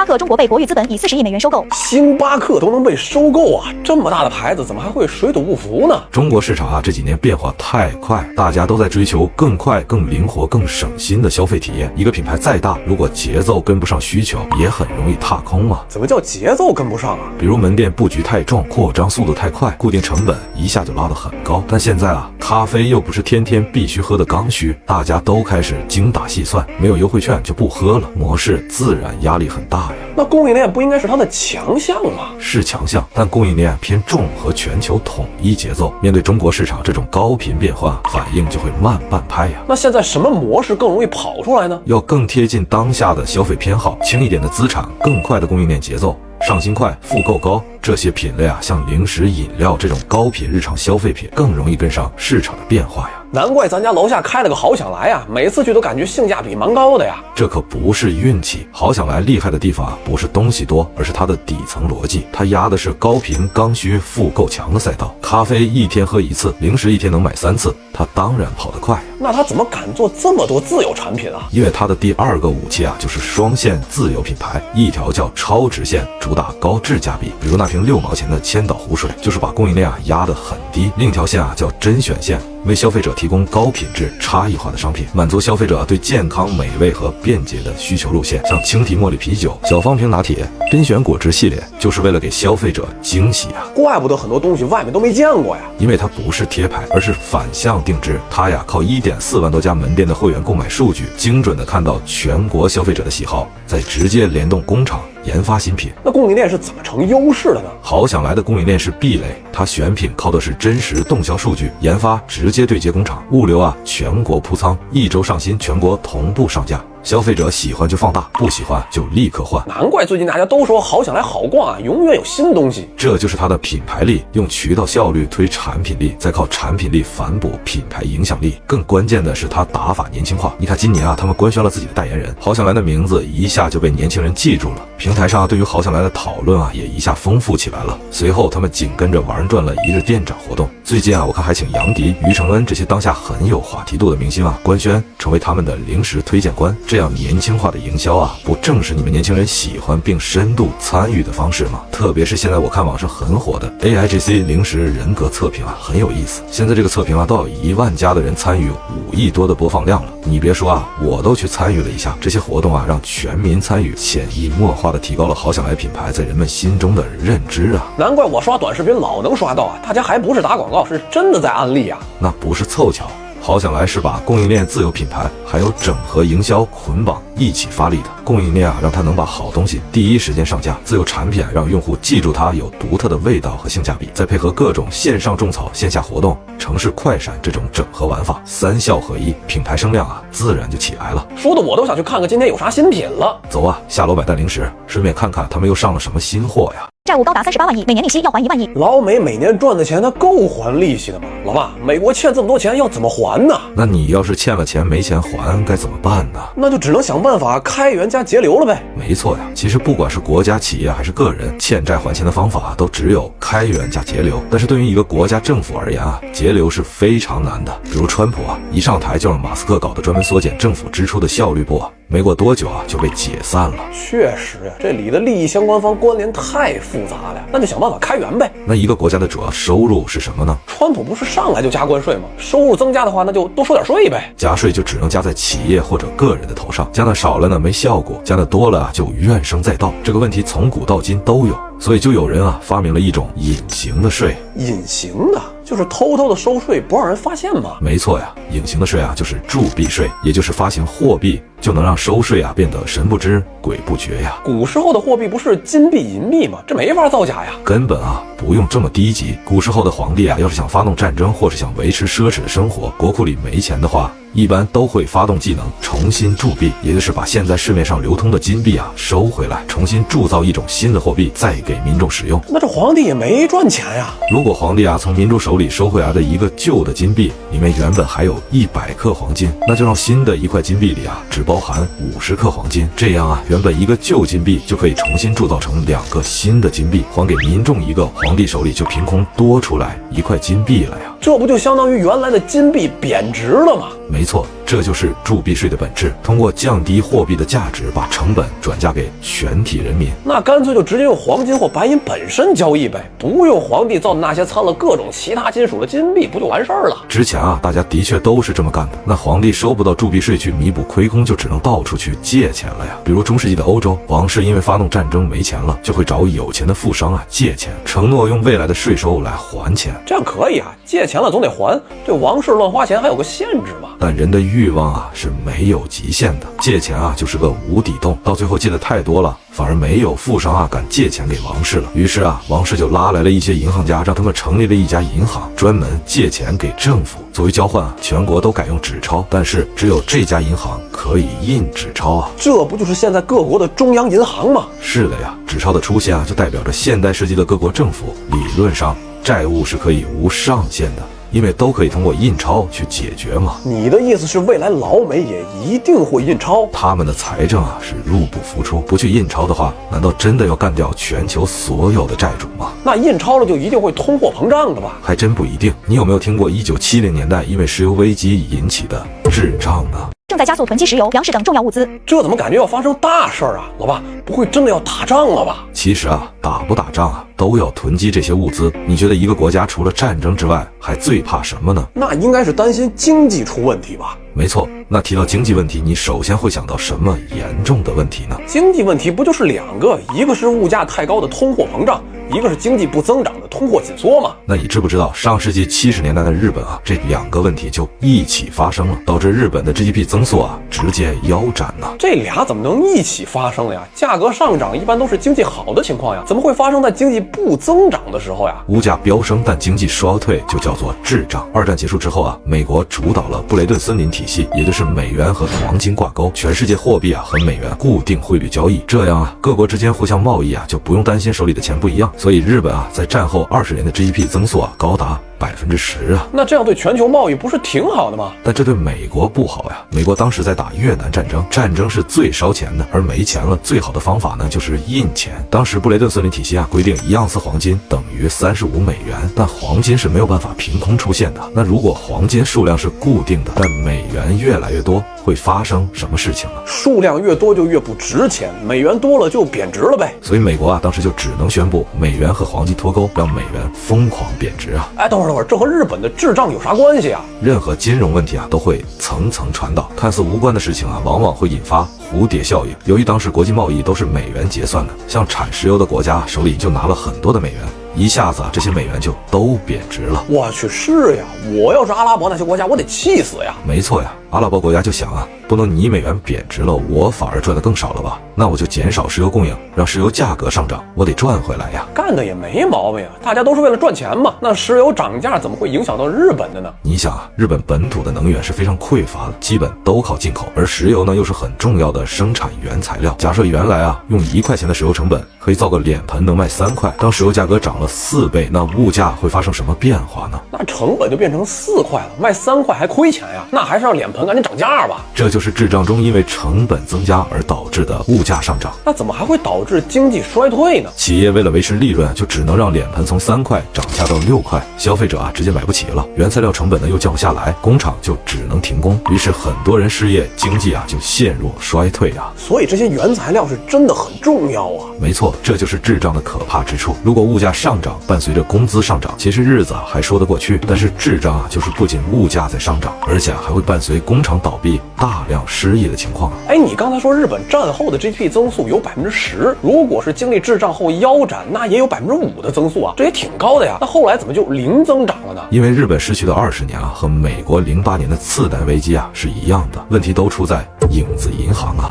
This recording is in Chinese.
巴克中国被国裕资本以40亿美元收购。星巴克都能被收购啊，这么大的牌子怎么还会水土不服呢？中国市场啊这几年变化太快，大家都在追求更快、更灵活、更省心的消费体验。一个品牌再大，如果节奏跟不上需求，也很容易踏空啊。怎么叫节奏跟不上啊？比如门店布局太重，扩张速度太快，固定成本一下就拉得很高。但现在啊，咖啡又不是天天必须喝的刚需，大家都开始精打细算，没有优惠券就不喝了，模式自然压力很大呀。那供应链不应该是它的强项吗？是强项，但供应链偏重和全球统一节奏，面对中国市场这种高频变化，反应就会慢半拍呀。那现在什么模式更容易跑出来呢？要更贴近当下的消费偏好，轻一点的资产，更快的供应链节奏，上新快，复购高，这些品类啊，像零食、饮料这种高频日常消费品，更容易跟上市场的变化呀。难怪咱家楼下开了个好想来啊，每次去都感觉性价比蛮高的呀。这可不是运气，好想来厉害的地方啊，不是东西多，而是它的底层逻辑。它压的是高频刚需复购强的赛道。咖啡一天喝1次，零食一天能买3次，它当然跑得快呀。那它怎么敢做这么多自有产品啊？因为它的第二个武器啊，就是双线自有品牌。一条叫超直线，主打高质价比，比如那瓶6毛钱的千岛湖水，就是把供应链啊压得很低。另一条线啊叫甄选线，为消费者提供高品质差异化的商品，满足消费者对健康、美味和便捷的需求路线。像青提茉莉啤酒、小方瓶拿铁、甄选果汁系列，就是为了给消费者惊喜啊！怪不得很多东西外面都没见过呀。因为它不是贴牌，而是反向定制。它呀靠1.4万多家门店的会员购买数据，精准的看到全国消费者的喜好，再直接联动工厂研发新品。那供应链是怎么成优势的呢？好想来的供应链是壁垒，它选品靠的是真实动销数据，研发直接对接工厂，物流啊全国铺仓，1周上新，全国同步上架。消费者喜欢就放大，不喜欢就立刻换。难怪最近大家都说好想来好逛啊，永远有新东西。这就是它的品牌力，用渠道效率推产品力，再靠产品力反哺品牌影响力。更关键的是它打法年轻化。你看今年啊，他们官宣了自己的代言人，好想来的名字一下就被年轻人记住了。平台上对于好想来的讨论啊，也一下丰富起来了。随后他们紧跟着玩转了一日店长活动。最近啊，我看还请杨迪、于承恩这些当下很有话题度的明星啊，官宣成为他们的零食推荐官。这样年轻化的营销啊，不正是你们年轻人喜欢并深度参与的方式吗？特别是现在我看网上很火的 AIGC 零食人格测评啊，很有意思。现在这个测评啊，都有1万加的人参与，5亿多的播放量了。你别说啊，我都去参与了一下。这些活动啊，让全民参与，潜移默化的提高了好想来品牌在人们心中的认知啊。难怪我刷短视频老能刷到啊，大家还不是打广告，是真的在安利啊。那不是凑巧。好想来是把供应链自有品牌还有整合营销捆绑一起发力的。供应链啊，让它能把好东西第一时间上架，自有产品让用户记住它有独特的味道和性价比，再配合各种线上种草、线下活动、城市快闪这种整合玩法，3效合一，品牌声量啊自然就起来了。说的我都想去看看今天有啥新品了。走啊，下楼买袋零食，顺便看看他们又上了什么新货呀。债务高达38万亿，每年利息要还1万亿。老美每年赚的钱，它够还利息的吗？老爸，美国欠这么多钱要怎么还呢？那你要是欠了钱没钱还，该怎么办呢？那就只能想办法开源加节流了呗。没错呀，其实不管是国家、企业还是个人，欠债还钱的方法都只有开源加节流。但是对于一个国家政府而言啊，节流是非常难的。比如川普啊，一上台就让马斯克搞的专门缩减政府支出的效率部啊，没过多久啊就被解散了。确实呀，这里的利益相关方关联太复杂了，那就想办法开源呗。那一个国家的主要收入是什么呢？川普不是上来就加关税吗？收入增加的话，那就多收点税呗。加税就只能加在企业或者个人的头上，加的少了呢没效果，加的多了就怨声载道。这个问题从古到今都有，所以就有人啊发明了一种隐形的税。隐形的就是偷偷的收税不让人发现吗？没错呀，隐形的税啊就是铸币税，也就是发行货币就能让收税啊变得神不知鬼不觉呀。古时候的货币不是金币银币吗？这没法造假呀。根本啊不用这么低级。古时候的皇帝啊，要是想发动战争或是想维持奢侈的生活，国库里没钱的话，一般都会发动技能重新铸币，也就是把现在市面上流通的金币啊收回来，重新铸造一种新的货币，再给民众使用。那这皇帝也没赚钱呀。如果皇帝啊从民众手里收回来的一个旧的金币里面原本还有100克黄金，那就让新的1块金币里啊只包含50克黄金，这样啊原本一个旧金币就可以重新铸造成2个新的金币，还给民众一个，皇帝手里就凭空多出来1块金币了呀。这不就相当于原来的金币贬值了吗？没错，这就是铸币税的本质，通过降低货币的价值，把成本转嫁给全体人民。那干脆就直接用黄金或白银本身交易呗，不用皇帝造的那些掺了各种其他金属的金币，不就完事儿了？之前啊，大家的确都是这么干的。那皇帝收不到铸币税去弥补亏空，就只能到处去借钱了呀。比如中世纪的欧洲，王室因为发动战争没钱了，就会找有钱的富商啊借钱，承诺用未来的税收来还钱。这样可以啊，借钱了总得还，对王室乱花钱还有个限制嘛。但人的欲望啊是没有极限的，借钱啊就是个无底洞，到最后借的太多了，反而没有富商啊敢借钱给王室了。于是啊，王室就拉来了一些银行家，让他们成立了一家银行，专门借钱给政府。作为交换啊，全国都改用纸钞，但是只有这家银行可以印纸钞啊。这不就是现在各国的中央银行吗？是的呀，纸钞的出现啊，就代表着现代世纪的各国政府理论上债务是可以无上限的。因为都可以通过印钞去解决嘛。你的意思是未来老美也一定会印钞？他们的财政啊是入不敷出，不去印钞的话，难道真的要干掉全球所有的债主吗？那印钞了就一定会通货膨胀的吧？还真不一定。你有没有听过1970年代因为石油危机引起的滞胀呢？正在加速囤积石油、粮食等重要物资。这怎么感觉要发生大事儿啊？老爸，不会真的要打仗了吧？其实啊，打不打仗啊，都要囤积这些物资。你觉得一个国家除了战争之外，还最怕什么呢？那应该是担心经济出问题吧？没错，那提到经济问题，你首先会想到什么严重的问题呢？经济问题不就是两个，一个是物价太高的通货膨胀，一个是经济不增长的通货紧缩吗？那你知不知道上世纪70年代的日本啊，这两个问题就一起发生了，导致日本的 GDP 增速啊直接腰斩呢？这俩怎么能一起发生了呀？价格上涨一般都是经济好的情况呀，怎么会发生在经济不增长的时候呀？物价飙升但经济衰退就叫做滞胀。二战结束之后啊，美国主导了布雷顿森林体系，也就是美元和黄金挂钩，全世界货币啊和美元固定汇率交易，这样啊各国之间互相贸易啊就不用担心手里的钱不一样。所以日本啊在战后20年的 GDP 增速啊高达10%啊，那这样对全球贸易不是挺好的吗？但这对美国不好呀。美国当时在打越南战争，战争是最烧钱的，而没钱了，最好的方法呢就是印钱。当时布雷顿森林体系啊规定1盎司黄金等于35美元，但黄金是没有办法凭空出现的。那如果黄金数量是固定的，但美元越来越多，会发生什么事情呢？数量越多就越不值钱，美元多了就贬值了呗。所以美国啊当时就只能宣布美元和黄金脱钩，让美元疯狂贬值啊。哎，等会儿，这和日本的滞胀有啥关系啊？任何金融问题啊都会层层传导，看似无关的事情啊，往往会引发蝴蝶效应。由于当时国际贸易都是美元结算的，像产石油的国家手里就拿了很多的美元，一下子啊这些美元就都贬值了。我去，是呀，我要是阿拉伯那些国家，我得气死呀。没错呀，阿拉伯国家就想啊，不能你美元贬值了，我反而赚得更少了吧？那我就减少石油供应，让石油价格上涨，我得赚回来呀。干的也没毛病啊，大家都是为了赚钱嘛。那石油涨价怎么会影响到日本的呢？你想啊，日本本土的能源是非常匮乏的，基本都靠进口，而石油呢又是很重要的生产原材料。假设原来啊用1块钱的石油成本可以造个脸盆能卖3块，当石油价格涨了4倍，那物价会发生什么变化呢？那成本就变成4块了，卖3块还亏钱呀？那还是让脸盆赶紧涨价吧。这就是滞胀中因为成本增加而导致的物价上涨。那怎么还会导致经济衰退呢？企业为了维持利润，就只能让脸盆从3块涨价到6块，消费者啊直接买不起了，原材料成本呢又降不下来，工厂就只能停工，于是很多人失业，经济啊就陷入衰退啊。所以这些原材料是真的很重要啊。没错，这就是滞胀的可怕之处。如果物价上涨伴随着工资上涨，其实日子啊还说得过去，但是滞胀啊就是不仅物价在上涨，而且还会伴随工厂倒闭、大量失业的情况啊。哎，你刚才说日本战后的 GDP 增速有10%，如果是经历滞胀后腰斩，那也有5%的增速啊，这也挺高的呀。那后来怎么就零增长了呢？因为日本失去的20年啊，和美国08年的次贷危机啊是一样的，问题都出在影子银行啊。